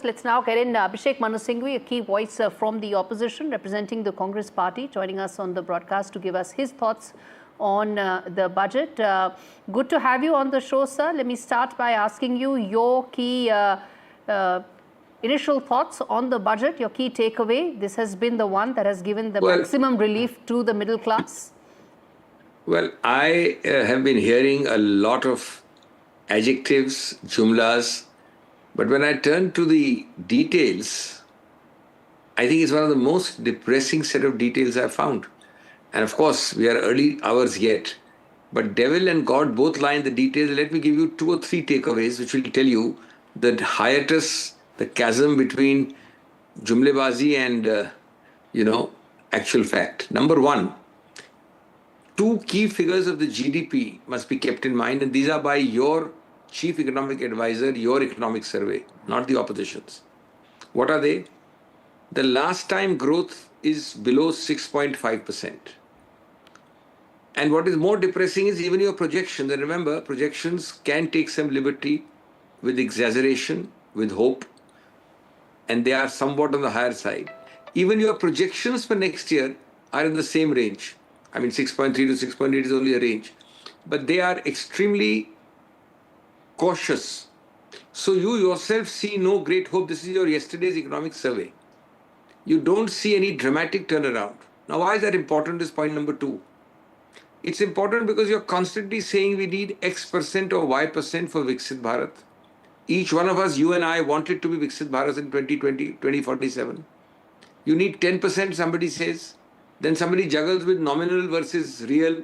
Let's now get in Abhishek Manu Singhvi, a key voice from the opposition representing the Congress party, joining us on the broadcast to give us his thoughts on the budget. Good to have you on the show, sir. Let me start by asking you your key initial thoughts on the budget, your key takeaway. This has been the one that has given the maximum relief to the middle class. Well, I have been hearing a lot of adjectives, jumlas, but when I turn to the details, I think it's one of the most depressing set of details I've found. And of course, we are early hours yet, but devil and God both lie in the details. Let me give you 2 or 3 takeaways, which will tell you the hiatus, the chasm between jumlebazi and, actual fact. Number 1, 2 key figures of the GDP must be kept in mind, and these are by your chief economic advisor, your economic survey, not the opposition's. What are they? The last time growth is below 6.5%. And what is more depressing is even your projections. And remember, projections can take some liberty with exaggeration, with hope, and they are somewhat on the higher side. Even your projections for next year are in the same range. I mean, 6.3 to 6.8 is only a range. But they are extremely cautious. So you yourself see no great hope. This is your yesterday's economic survey. You don't see any dramatic turnaround. Now, why is that important is point number 2. It's important because you're constantly saying we need X% or Y% for Viksit Bharat. Each one of us, you and I, wanted to be Viksit Bharat in 2020, 2047. You need 10%, somebody says. Then somebody juggles with nominal versus real.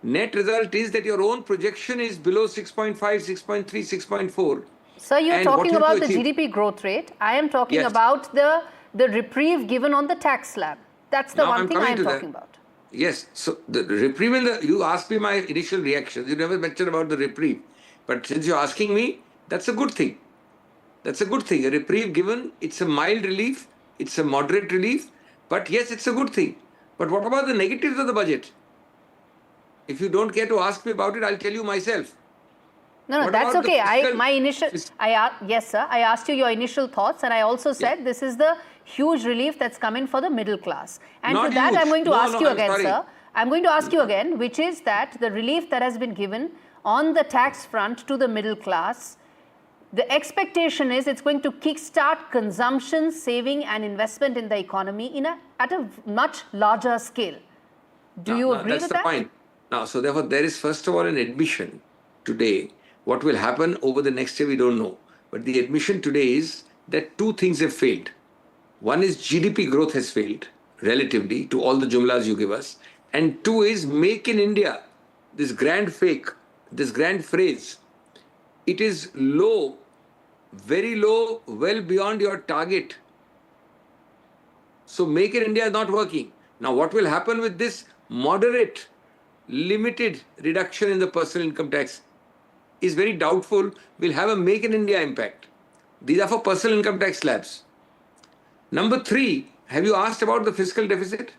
Net result is that your own projection is below 6.5, 6.3, 6.4. So you're talking about the GDP growth rate. I am talking about the reprieve given on the tax slab. That's the one thing I'm talking about. Yes. So the reprieve, you asked me my initial reactions. You never mentioned about the reprieve. But since you're asking me, that's a good thing. That's a good thing. A reprieve given, it's a mild relief, it's a moderate relief. But yes, it's a good thing. But what about the negatives of the budget? If you don't care to ask me about it, I'll tell you myself. No, that's okay. Yes, sir. I asked you your initial thoughts, and I also said this is the huge relief that's coming for the middle class. And to that, I'm going to ask you again, sir. I'm going to ask you again, which is that the relief that has been given on the tax front to the middle class, the expectation is it's going to kickstart consumption, saving, and investment in the economy at a much larger scale. Do you agree with that? That's the point. Now, so therefore, there is first of all an admission today. What will happen over the next year, we don't know. But the admission today is that 2 things have failed. One is GDP growth has failed, relatively, to all the jumlas you give us. And 2 is make in India, this grand fake, this grand phrase. It is low, very low, well beyond your target. So make in India is not working. Now, what will happen with this moderate, limited reduction in the personal income tax is very doubtful, will have a make in India impact. These are for personal income tax slabs. Number 3, have you asked about the fiscal deficit?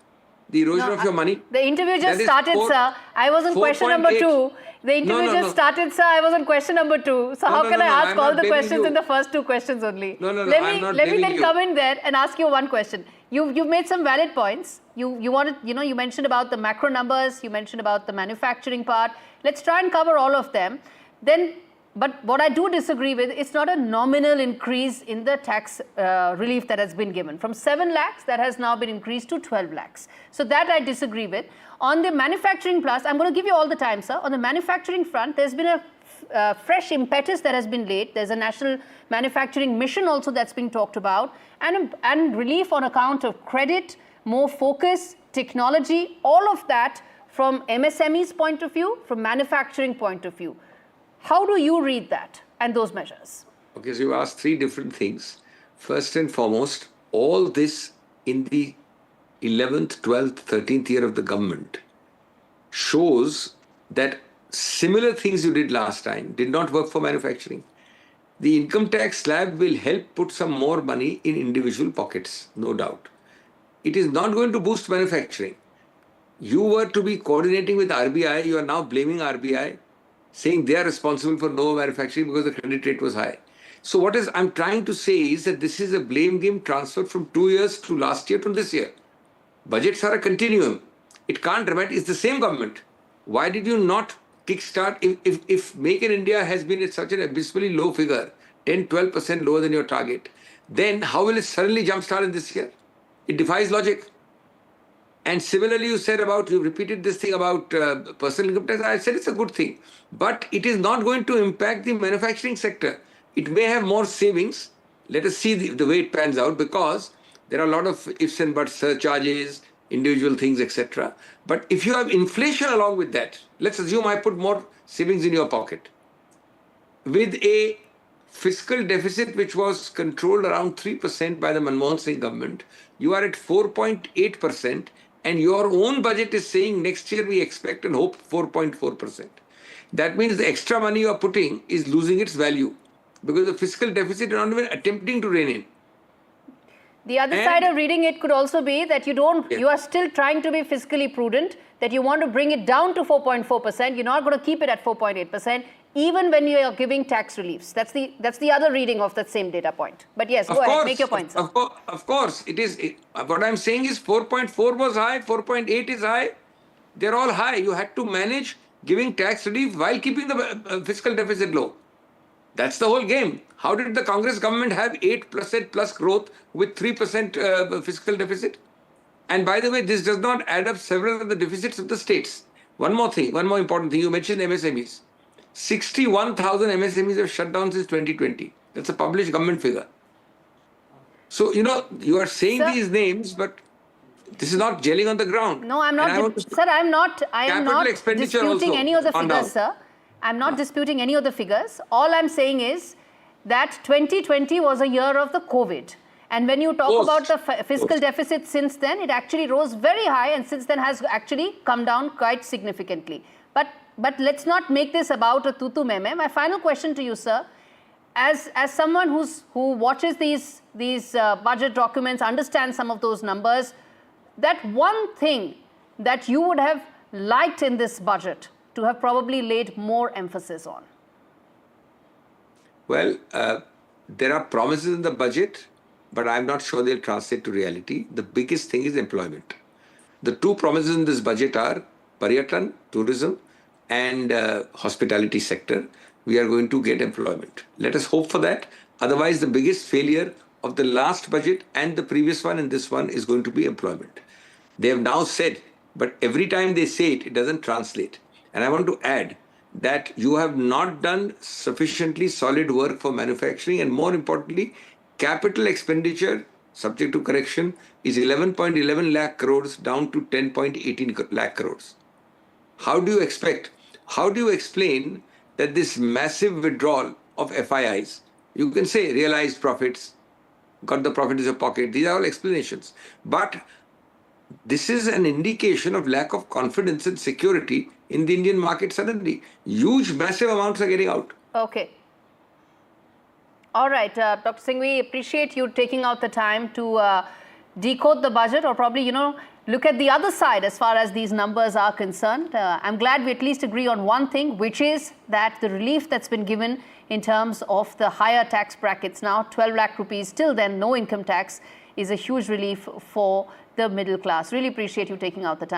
The erosion of your money? The interview just started, sir. I was on question number 2. The interview just started, sir. I was on question number 2. So how can I ask all the questions in the first 2 questions only? Let me then come in there and ask you one question. You've made some valid points. You mentioned about the macro numbers. You mentioned about the manufacturing part. Let's try and cover all of them. But what I do disagree with, it's not a nominal increase in the tax relief that has been given. From 7 lakhs, that has now been increased to 12 lakhs. So that I disagree with. On the manufacturing plus, I'm going to give you all the time, sir. On the manufacturing front, there's been a fresh impetus that has been laid. There's a national manufacturing mission also that's being talked about. And relief on account of credit, more focus, technology, all of that from MSME's point of view, from manufacturing point of view. How do you read that and those measures? Okay, so you asked 3 different things. First and foremost, all this in the 11th, 12th, 13th year of the government shows that similar things you did last time did not work for manufacturing. The income tax slab will help put some more money in individual pockets, no doubt. It is not going to boost manufacturing. You were to be coordinating with RBI, you are now blaming RBI, saying they are responsible for no manufacturing because the credit rate was high. So what is I'm trying to say is that this is a blame game transferred from 2 years to last year to this year. Budgets are a continuum. It can't remain. It's the same government. Why did you not kickstart? If Make in India has been at such an abysmally low figure, 10-12% lower than your target, then how will it suddenly jumpstart in this year? It defies logic. And similarly, you repeated this thing about personal income tax. I said it's a good thing. But it is not going to impact the manufacturing sector. It may have more savings. Let us see the way it pans out, because there are a lot of ifs and buts, surcharges, individual things, etc. But if you have inflation along with that, let's assume I put more savings in your pocket. With a fiscal deficit which was controlled around 3% by the Manmohan Singh government, you are at 4.8%, and your own budget is saying next year we expect and hope 4.4%. That means the extra money you are putting is losing its value, because the fiscal deficit is not even attempting to rein in. The other side of reading it could also be that you are still trying to be fiscally prudent, that you want to bring it down to 4.4%. You're not going to keep it at 4.8%, even when you are giving tax reliefs. That's the other reading of that same data point. But yes, go ahead, make your point, sir. Of course, it is. What I'm saying is 4.4 was high, 4.8 is high. They're all high. You had to manage giving tax relief while keeping the fiscal deficit low. That's the whole game. How did the Congress government have 8% plus growth with 3% fiscal deficit? And by the way, this does not add up several of the deficits of the states. One more important thing. You mentioned MSMEs. 61,000 MSMEs have shut down since 2020. That's a published government figure. So, you are saying these names, but this is not gelling on the ground. No, I'm not. Sir, I am not disputing any of the figures, sir. I'm not disputing any of the figures. All I'm saying is that 2020 was a year of the COVID. And when you talk about the fiscal deficit since then, it actually rose very high, and since then has actually come down quite significantly. But let's not make this about a tutu meme. My final question to you, sir, as someone who watches these budget documents, understands some of those numbers, that one thing that you would have liked in this budget to have probably laid more emphasis on? Well, there are promises in the budget, but I'm not sure they'll translate to reality. The biggest thing is employment. The two promises in this budget are Paryatan, tourism, and hospitality sector. We are going to get employment. Let us hope for that. Otherwise, the biggest failure of the last budget and the previous one and this one is going to be employment. They have now said, but every time they say it, it doesn't translate. And I want to add that you have not done sufficiently solid work for manufacturing, and more importantly, capital expenditure, subject to correction, is 11.11 lakh crores down to 10.18 lakh crores. How do you explain that this massive withdrawal of FIIs, you can say realized profits, got the profit in your pocket, these are all explanations. But this is an indication of lack of confidence and security in the Indian market suddenly. Huge, massive amounts are getting out. Okay. All right, Dr. Singhvi, appreciate you taking out the time to decode the budget, or probably, look at the other side as far as these numbers are concerned. I'm glad we at least agree on one thing, which is that the relief that's been given in terms of the higher tax brackets now, 12 lakh rupees, till then no income tax, is a huge relief for the middle class. Really appreciate you taking out the time.